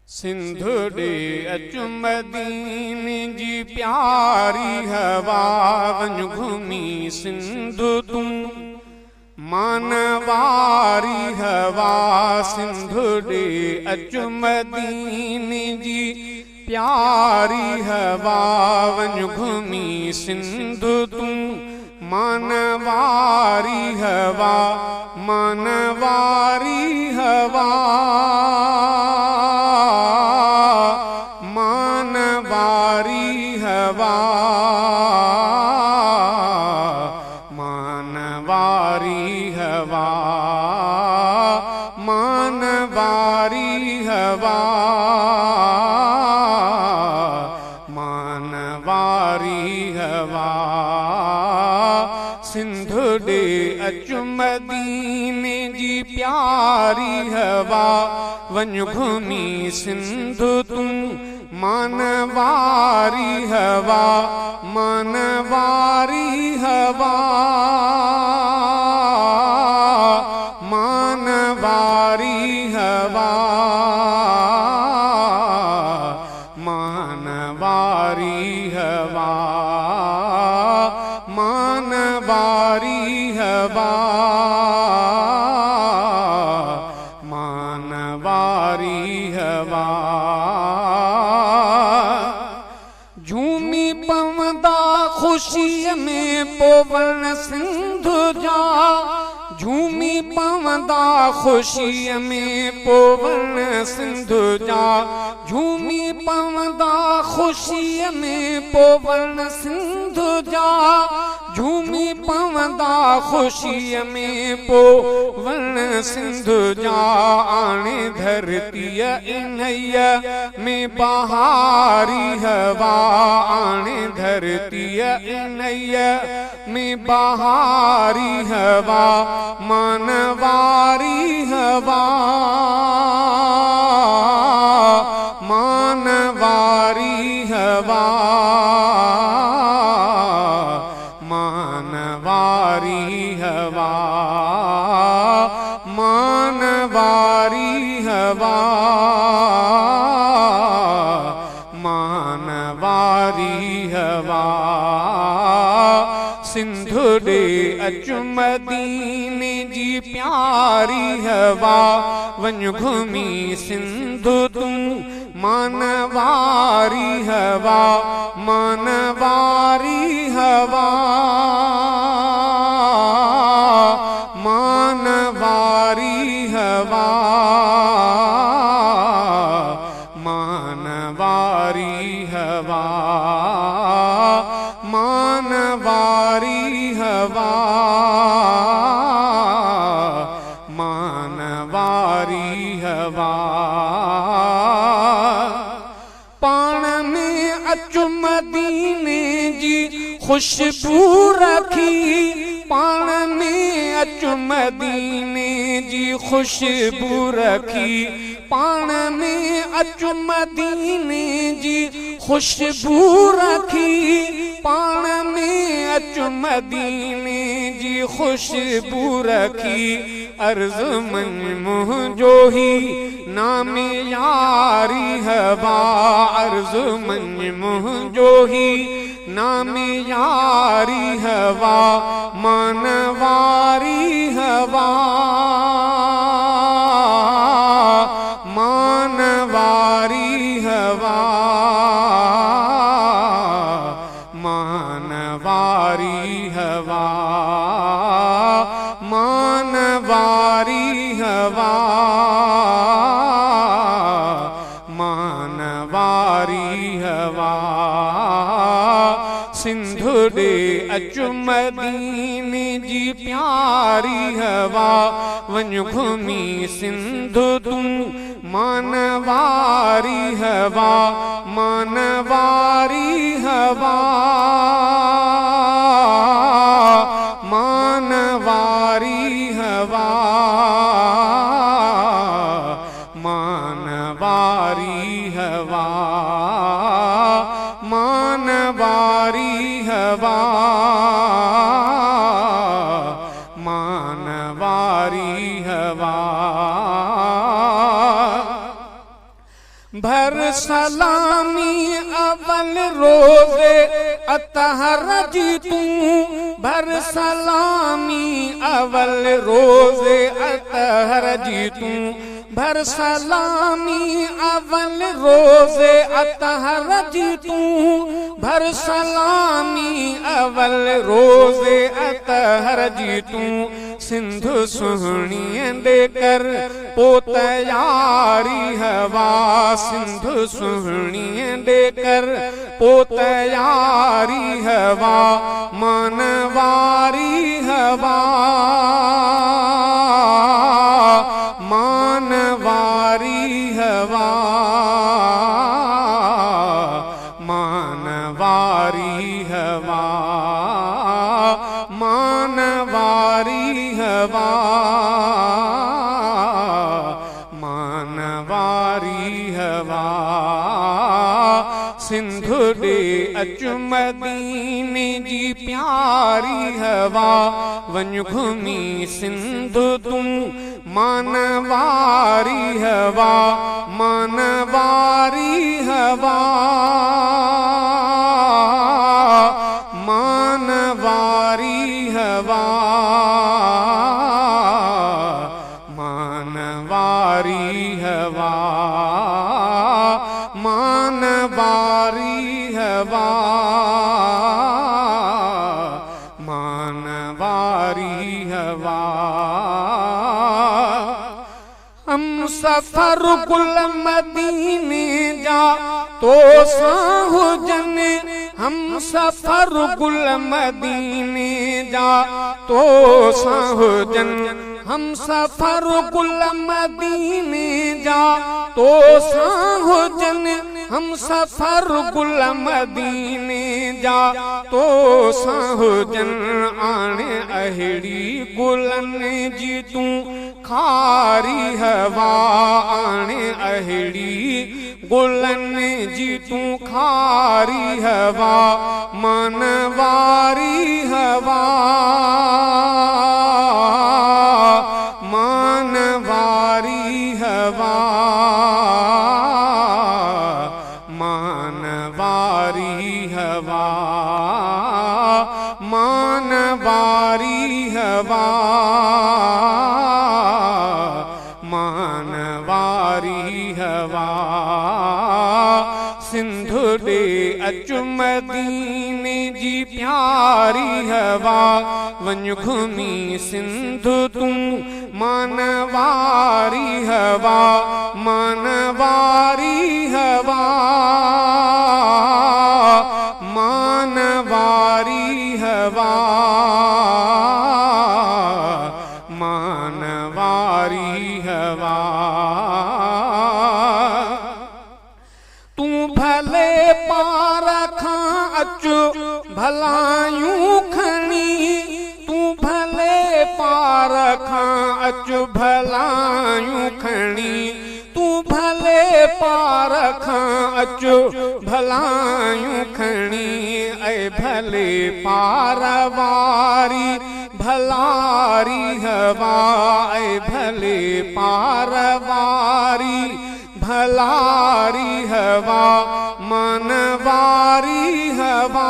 सिंधु ॾे अचु मदीने जी प्यारी हवा, वञ घुमी सिंधु तूं मानवारी हवा। सिंधु ॾे अचु मदीने जी प्यारी हवा, वञ घुमी सिंधु तूं मानवारी हवा, मानवारी हवा, मानवारी हवा, मानवारी हवा, मानवारी हवा, मानवारी हवा। सिंधु ॾे अचु मदीने जी प्यारी हवा, वञ घुमी सिंधु तूं मानवारी हवा, मानवारी हवा, मानवारी हवा, मानवारी हवा, मानवारी हवा, मानवारी हवा। झूमी पवंदा ख़ुशीअ में पोवण सिंधु जा, झूमी पवंदा ख़ुशीअ में पोवण सिंधु जा, झूमी पवंदा ख़ुशीअ में पोवण सिंधु जा, झूमी पवंदा ख़ुशीअ में पोवण सिंधु जा। आणे धरतीअ इन्हईअ में बहारी हवा, आणे धरतीअ इन्हईअ में बहारी हवा, मानवारी हवा, मानवारी हवा, मानवारी हवा, मानवारी हवा, मानवारी हवा। सिंधु ॾे अचु मदीने जी प्यारी हवा, वञ घुमी सिंधु तूं मानवारी हवा, मानवारी हवा, मानवारी हवा, मानवारी हवा, मानवारी हवा, मानवारी हवा। पाण में अचु मदीने जी खुशबू रखी, पाण में अचु मदीने जी खुशबू रखी, पाण में अचु मदीने जी खुशबू रखी, पाण में अचु मदीने जी खुशबू रखी। अर्ज़ मन मुंहिंजो ही नामे यारी हवा, अर्ज़ मन मुंहिंजो ही नामे यारी हवा, मानवारी हवा, मानवारी हवा, मानवारी हवा, मानवारी हवा, मानवारी हवा। सिंधु ॾे अचु मदीने जी प्यारी हवा, वञ घुमी सिंधु तूं मानवारी हवा, मानवारी हवा, मानवारी हवा, मानवारी हवा, मानवारी हवा, मानवारी हवा। भर सलामी अवल रोज़े अतहर जी तूं भर सलामी अवल रोज़े अतहर जी तूं भर सलामी अवल रोज़े अतहर जी तूं भर सलामी अवल रोज़े अतहर जी तूं सिंधु सुहणीअ दे कर पो तयारी हवा सिंधु सुहणीअ दे कर पो तयारी हवा मानवारी हवा मानवारी हवा मानवारी हवा मानवारी हवा मानवारी हवा सिंधु दे अचु मदीने जी प्यारी हवा वञ घुमी सिंधु तूं मानवारी हवा मानवारी हवा मानवारी हवा मानवारी हवा मानवारी हवा मानवारी हवा हम सफर गुल मदीने जा तो साहुजन हम सफर गुल मदीने जा तो साहुजन हम सफर गुल मदीने जा तो साहुजन हम सफर गुल मदीने जा तो साहुजन आणे अहिड़ी गुलन जी तूं खारी हवा आणे अहिड़ी गुलन जी तूं खारी हवा मानवारी हवा मानवारी हवा मानवारी हवा मानवारी हवा मानवारी हवा सिंधु दे अचु मदीने जी प्यारी हवा वञ घुमी सिंधु तूं मानवारी हवा मानवारी हवा मानवारी हवा मानवारी हवा तू भले पार खां अचु भलायूं खणी तू भले पार खां अचु भलायूं खणी तू भले पार खां अचु भलायूं खणी ऐं भले पार वारी भलारी हवा ऐं भले पार वारी भलारी हवा मानवारी हवा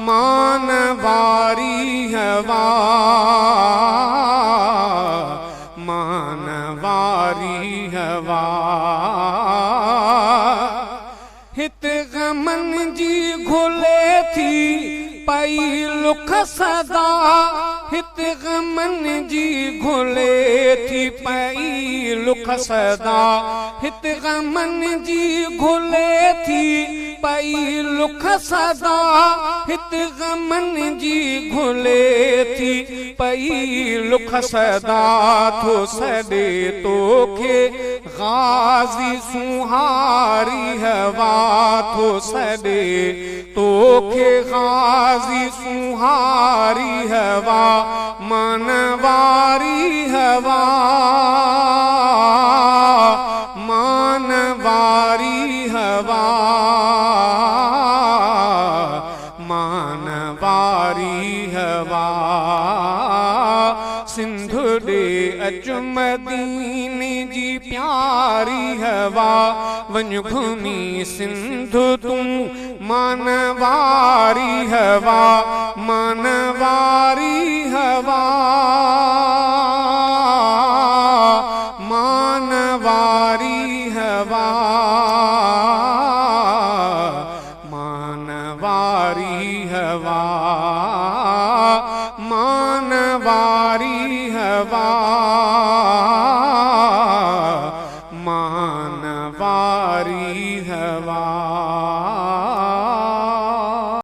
मानवारी हवा मानवारी हवा हित गमन जी घुले थी पई लुख सदा हित गमन जी घुले थी पई लुख सदा हित गमन जी घुले थी पई लुख सदा हित गमन जी घुले थी पई लुख सदा थो सॾे तोखे गाज़ी सुहारी हवा थो सॾे तोखे गाज़ी सुहारी हवा मानवारी हवा मानवारी हवा मानवारी हवा सिंधु दे अचु मदीने जी प्यारी हवा वन घूमी सिंधु तू मानवारी हवा मानवारी हवा मानवारी हवा मानवारी हवा मानवारी हवा।